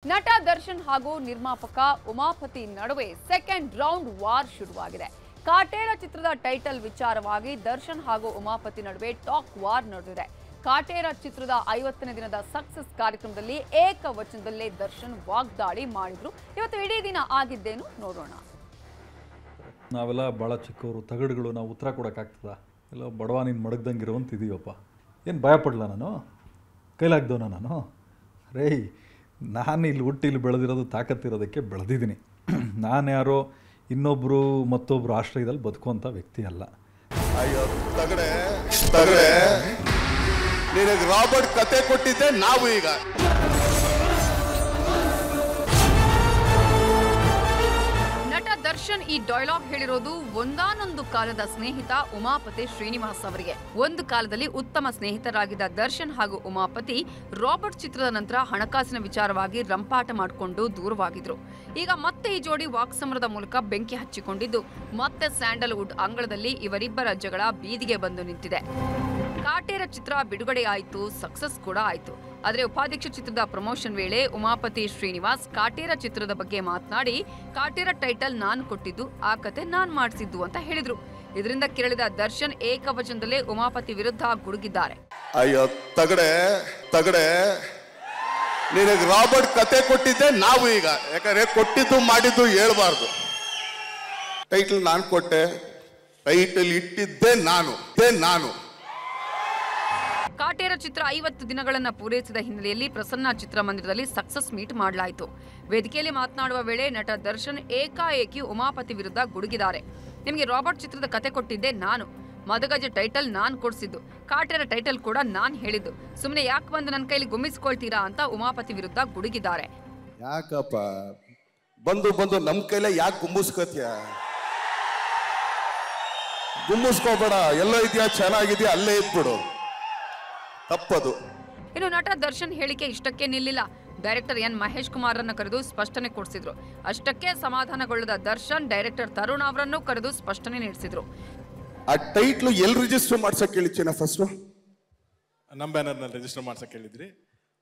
ನಟ ದರ್ಶನ್ ಹಾಗೂ ನಿರ್ಮಾಪಕ ಉಮಾಪತಿ ನಡುವೆ ಸೆಕೆಂಡ್ ರೌಂಡ್ ವಾರ್ ಶುರುವಾಗಿದೆ. ಕಾಟೇರ ಚಿತ್ರದ ಟೈಟಲ್ ವಿಚಾರವಾಗಿ ದರ್ಶನ್ ಹಾಗೂ ಉಮಾಪತಿ ನಡುವೆ ಟಾಕ್ ವಾರ್ ನಡೆದಿದೆ. ಕಾಟೇರ ಚಿತ್ರದ 50ನೇ ದಿನದ ಸಕ್ಸಸ್ ಕಾರ್ಯಕ್ರಮದಲ್ಲಿ ಏಕವಚನದಲ್ಲೇ ದರ್ಶನ್ ವಾಗ್ದಾಳಿ ಮಾಡಿದ್ರು. ಇವತ್ತು ಇಡೀ ದಿನ ಆಗಿದ್ದೇನು ನೋಡೋಣ. ನಾವೆಲ್ಲ ಭಾಳ ಚಿಕ್ಕವರು ತಗಡುಗಳು, ನಾವು ಉತ್ತರ ಕೊಡೋಕ್ಕಾಗ್ತದ? ಎಲ್ಲ ಬಡವ ನೀನು ಮಡಗ್ದಂಗಿರುವಂತ ಇದೀವಪ್ಪ. ಏನು ಭಯ ಪಡಲ ನಾನು? ಕೈಲಾಗ್ದವನ ನಾನು? ರೇ, ನಾನು ಇಲ್ಲಿ ಹುಟ್ಟಿ ಇಲ್ಲಿ ಬೆಳೆದಿರೋದು ತಾಕತ್ತಿರೋದಕ್ಕೆ ಬೆಳೆದಿದ್ದೀನಿ. ನಾನು ಯಾರೋ ಇನ್ನೊಬ್ಬರು ಮತ್ತೊಬ್ಬರು ಆಶ್ರಯದಲ್ಲಿ ಬದುಕುವಂಥ ವ್ಯಕ್ತಿ ಅಲ್ಲ. ಅಯ್ಯೋ ತಗಡೆ ತಗಡೆ, ನಿನಗೆ ರಾಬರ್ಟ್ ಕತೆ ಕೊಟ್ಟಿದ್ದೆ ನಾವು. ಈಗ ನಟ ದರ್ಶನ್ ಈ ಡೈಲಾಗ್ ಹೇಳಿರೋದು ಒಂದಾನೊಂದು ಕಾಲದ ಸ್ನೇಹಿತ ಉಮಾಪತಿ ಶ್ರೀನಿವಾಸ್ ಅವರಿಗೆ. ಒಂದು ಕಾಲದಲ್ಲಿ ಉತ್ತಮ ಸ್ನೇಹಿತರಾಗಿದ್ದ ದರ್ಶನ್ ಹಾಗೂ ಉಮಾಪತಿ ರಾಬರ್ಟ್ ಚಿತ್ರದ ನಂತರ ಹಣಕಾಸಿನ ವಿಚಾರವಾಗಿ ರಂಪಾಟ ಮಾಡಿಕೊಂಡು ದೂರವಾಗಿದ್ರು. ಈಗ ಮತ್ತೆ ಈ ಜೋಡಿ ವಾಕ್ಸಮರದ ಮೂಲಕ ಬೆಂಕಿ ಹಚ್ಚಿಕೊಂಡಿದ್ದು ಮತ್ತೆ ಸ್ಯಾಂಡಲ್ವುಡ್ ಅಂಗಳದಲ್ಲಿ ಇವರಿಬ್ಬರ ಜಗಳ ಬೀದಿಗೆ ಬಂದು ನಿಂತಿದೆ. ಕಾಟೇರ ಚಿತ್ರ ಬಿಡುಗಡೆ ಆಯಿತು, ಸಕ್ಸಸ್ ಕೂಡ ಆಯಿತು. ಆದರೆ ಉಪಾಧ್ಯಕ್ಷ ಚಿತ್ರದ ಪ್ರಮೋಷನ್ ವೇಳೆ ಉಮಾಪತಿ ಶ್ರೀನಿವಾಸ್ ಕಾಟೇರ ಚಿತ್ರದ ಬಗ್ಗೆ ಮಾತನಾಡಿ, ಕಾಟೇರ ಟೈಟಲ್ ನಾನು ಕೊಟ್ಟಿದ್ದು, ಆ ಕತೆ ನಾನ್ ಮಾಡಿಸಿದ್ದು ಅಂತ ಹೇಳಿದ್ರು. ಇದರಿಂದ ಕೆರಳಿದ ದರ್ಶನ್ ಏಕವಚನದಲ್ಲೇ ಉಮಾಪತಿ ವಿರುದ್ಧ ಗುಡುಗಿದ್ದಾರೆ. ಅಯ್ಯೋ ತಗಡೆ ತಗಡೆ, ನಿನಗೆ ರಾಬರ್ಟ್ ಕತೆ ಕೊಟ್ಟಿದ್ದೆ ನಾವು. ಈಗ ಯಾಕಂದ್ರೆ ಕೊಟ್ಟಿದ್ದು ಮಾಡಿದ್ದು ಹೇಳ್ಬಾರ್ದು. ಟೈಟಲ್ ನಾನು ಕೊಟ್ಟೆ, ಟೈಟಲ್ ಇಟ್ಟಿದ್ದೆ ನಾನು. ಕಾಟೇರ ಚಿತ್ರ 50 ದಿನಗಳನ್ನು ಪೂರೈಸಿದ ಹಿನ್ನೆಲೆಯಲ್ಲಿ ಪ್ರಸನ್ನ ಚಿತ್ರಮಂದಿರದಲ್ಲಿ ಸಕ್ಸಸ್ ಮೀಟ್ ಮಾಡಲಾಯಿತು. ವೇದಿಕೆಯಲ್ಲಿ ಮಾತನಾಡುವ ವೇಳೆ ನಟ ದರ್ಶನ್ ಏಕಾಏಕಿ ಉಮಾಪತಿ ವಿರುದ್ಧ ಗುಡುಗಿದ್ದಾರೆ. ನಿಮಗೆ ರಾಬರ್ಟ್ ಚಿತ್ರದ ಕತೆ ಕೊಟ್ಟಿದ್ದೆ ನಾನು, ಮದಗಜ ಟೈಟಲ್ ನಾನ್ ಕೊಡಿಸಿದ್ದು, ಕಾಟೇರ ಟೈಟಲ್ ಕೂಡ ನಾನ್ ಹೇಳಿದ್ದು, ಸುಮ್ಮನೆ ಯಾಕೆ ಬಂದು ನನ್ನ ಕೈಲಿ ಗುಮ್ಮಿಸ್ಕೊಳ್ತೀರಾ ಅಂತ ಉಮಾಪತಿ ವಿರುದ್ಧ ಗುಡುಗಿದ್ದಾರೆ. ಯಾಕಪ್ಪ ಬಂದು ನಮ್ ಕೈಲೇ ಯಾಕೆ ಗುಮ್ಮಿಸ್ಕೋತೀಯ? ಗುಮ್ಮಿಸ್ಕೋಬೇಡ, ಎಲ್ಲೋ ಇದೆಯಾ ಚೆನ್ನಾಗಿದ್ಯಾ ಅಲ್ಲೇ ಇದ್ಬಿಡು, ತಪ್ಪದು. ಇನ್ನು ನಟ ದರ್ಶನ್ ಹೇಳಿಕೆ ಇಷ್ಟಕ್ಕೆ ನಿಲ್ಲಿಲ್ಲ. ಡೈರೆಕ್ಟರ್ ಎನ್ ಮಹೇಶ್ ಕುಮಾರ್ ಅನ್ನು ಕರೆದು ಸ್ಪಷ್ಟನೆ ಕೊಡಿಸಿದ್ರು. ಅಷ್ಟಕ್ಕೆ ಸಮಾಧಾನಗೊಳ್ಳದ ದರ್ಶನ್ ಡೈರೆಕ್ಟರ್ ತರುಣ್ ಅವರನ್ನು ಕರೆದು ಸ್ಪಷ್ಟನೆ ನೀಡಿಸಿದ್ರು. ಆ ಟೈಟ್ಲು ಎಲ್ಲಿ ರಿಜಿಸ್ಟರ್ ಮಾಡ್ಸಕ್ ಹೇಳಿದ್ದೀನ? ಫಸ್ಟ್ ನಮ್ಮ ಬ್ಯಾನರ್ನಲ್ಲಿ ರಿಜಿಸ್ಟರ್ ಮಾಡ್ಸಕ್ ಹೇಳಿದ್ರಿ,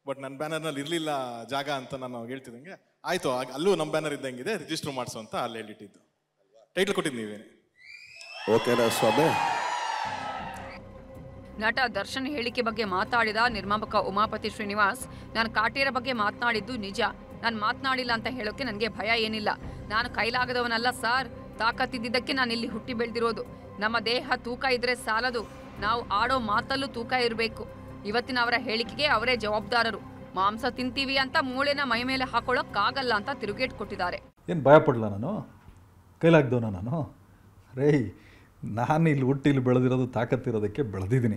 ಬಟ್ ನನ್ನ ಬ್ಯಾನರ್ನಲ್ಲಿ ಇರಲಿಲ್ಲ ಜಾಗ ಅಂತ ನಾನು ಹೇಳ್ತಿದ್ದಂಗೆ ಆಯ್ತು, ಅಲ್ಲೂ ನಮ್ಮ ಬ್ಯಾನರ್ ಇದ್ದಂಗಿದೆ, ರಿಜಿಸ್ಟರ್ ಮಾಡಿಸು ಅಂತ ಅಲ್ಲಿ ಹೇಳಿಟ್ಟಿದ್ದು. ಟೈಟ್ಲ್ ಕೊಟ್ಟಿದ್ದು ನೀವೇನೆ. ಓಕೆನಾ ಸ್ವಾಮಿ? ನಟ ದರ್ಶನ್ ಹೇಳಿಕೆ ಬಗ್ಗೆ ಮಾತಾಡಿದ ನಿರ್ಮಾಪಕ ಉಮಾಪತಿ ಶ್ರೀನಿವಾಸ್, ನಾನು ಕಾಟೇರ ಬಗ್ಗೆ ಮಾತನಾಡಿದ್ದು ನಿಜ, ನಾನು ಮಾತನಾಡಿಲ್ಲ ಅಂತ ಹೇಳೋಕೆ ನನಗೆ ಭಯ ಏನಿಲ್ಲ. ನಾನು ಕೈಲಾಗದವನಲ್ಲ ಸಾರ್, ತಾಕತ್ತಿದ್ದಕ್ಕೆ ನಾನು ಇಲ್ಲಿ ಹುಟ್ಟಿ ಬೆಳೆದಿರೋದು. ನಮ್ಮ ದೇಹ ತೂಕ ಇದ್ರೆ ಸಾಲದು, ನಾವು ಆಡೋ ಮಾತಲ್ಲೂ ತೂಕ ಇರಬೇಕು. ಇವತ್ತಿನ ಅವರ ಹೇಳಿಕೆಗೆ ಅವರೇ ಜವಾಬ್ದಾರರು. ಮಾಂಸ ತಿಂತೀವಿ ಅಂತ ಮೂಳೆನ ಮೈ ಮೇಲೆ ಹಾಕೊಳ್ಳೋಕ್ಕಾಗಲ್ಲ ಅಂತ ತಿರುಗೇಟ್ ಕೊಟ್ಟಿದ್ದಾರೆ. ಏನು ಭಯ ಪಡಲ ನಾನು? ಕೈಲಾಗ್ದವನ ನಾನು? ರೇ, ನಾನು ಇಲ್ಲಿ ಹುಟ್ಟಿ ಇಲ್ಲಿ ಬೆಳೆದಿರೋದು ತಾಕತ್ತಿರೋದಕ್ಕೆ ಬೆಳೆದಿದ್ದೀನಿ.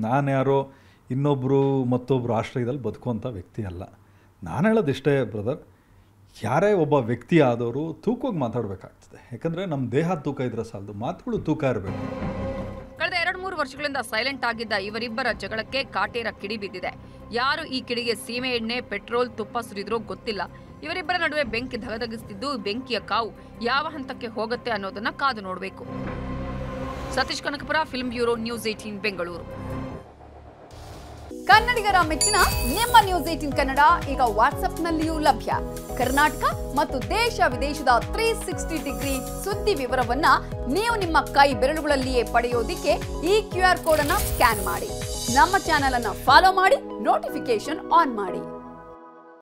ನಾನು ಯಾರೋ ಇನ್ನೊಬ್ಬರು ಮತ್ತೊಬ್ಬರು ಆಶ್ರಯದಲ್ಲಿ ಬದುಕುವಂಥ ವ್ಯಕ್ತಿ ಅಲ್ಲ. ನಾನು ಹೇಳೋದಿಷ್ಟೇ ಬ್ರದರ್, ಯಾರೇ ಒಬ್ಬ ವ್ಯಕ್ತಿ ಆದವರು ತೂಕವಾಗಿ ಮಾತಾಡಬೇಕಾಗ್ತದೆ. ಯಾಕಂದರೆ ನಮ್ಮ ದೇಹ ತೂಕ ಇದ್ರೆ ಸಾಲದು, ಮಾತುಗಳು ತೂಕ ಇರಬೇಕು. ಕಳೆದ 2-3 ವರ್ಷಗಳಿಂದ ಸೈಲೆಂಟ್ ಆಗಿದ್ದ ಇವರಿಬ್ಬರ ಜಗಳಕ್ಕೆ ಕಾಟೇರ ಕಿಡಿ ಬಿದ್ದಿದೆ. ಯಾರು ಈ ಕಿಡಿಗೆ ಸೀಮೆ ಎಣ್ಣೆ, ಪೆಟ್ರೋಲ್, ತುಪ್ಪ ಸುರಿದ್ರೋ ಗೊತ್ತಿಲ್ಲ. ಇವರಿಬ್ಬರ ನಡುವೆ ಬೆಂಕಿ ಧಗಧಗಿಸುತ್ತಿದ್ದು, ಬೆಂಕಿಯ ಕಾವು ಯಾವ ಹಂತಕ್ಕೆ ಹೋಗುತ್ತೆ ಅನ್ನೋದನ್ನ ಕಾದು ನೋಡಬೇಕು. Satish Kanakapura, film bureau, news 18 Bengaluru. ಕನ್ನಡಿಗರ ಮೆಚ್ಚಿನ ನಿಮ್ಮ ನ್ಯೂಸ್ 18 ಕನ್ನಡ ಈಗ ವಾಟ್ಸ್ಆಪ್ನಲ್ಲಿಯೂ ಲಭ್ಯ. ಕರ್ನಾಟಕ ಮತ್ತು ದೇಶ ವಿದೇಶದ 360 ಡಿಗ್ರಿ ಸುದ್ದಿ ವಿವರವನ್ನ ನೀವು ನಿಮ್ಮ ಕೈ ಬೆರಳುಗಳಲ್ಲಿಯೇ ಪಡೆಯೋದಿಕ್ಕೆ ಈ QR ಕೋಡ್ ಅನ್ನ ಸ್ಕ್ಯಾನ್ ಮಾಡಿ. ನಮ್ಮ ಚಾನೆಲ್ ಅನ್ನ ಫಾಲೋ ಮಾಡಿ, ನೋಟಿಫಿಕೇಶನ್ ಆನ್ ಮಾಡಿ.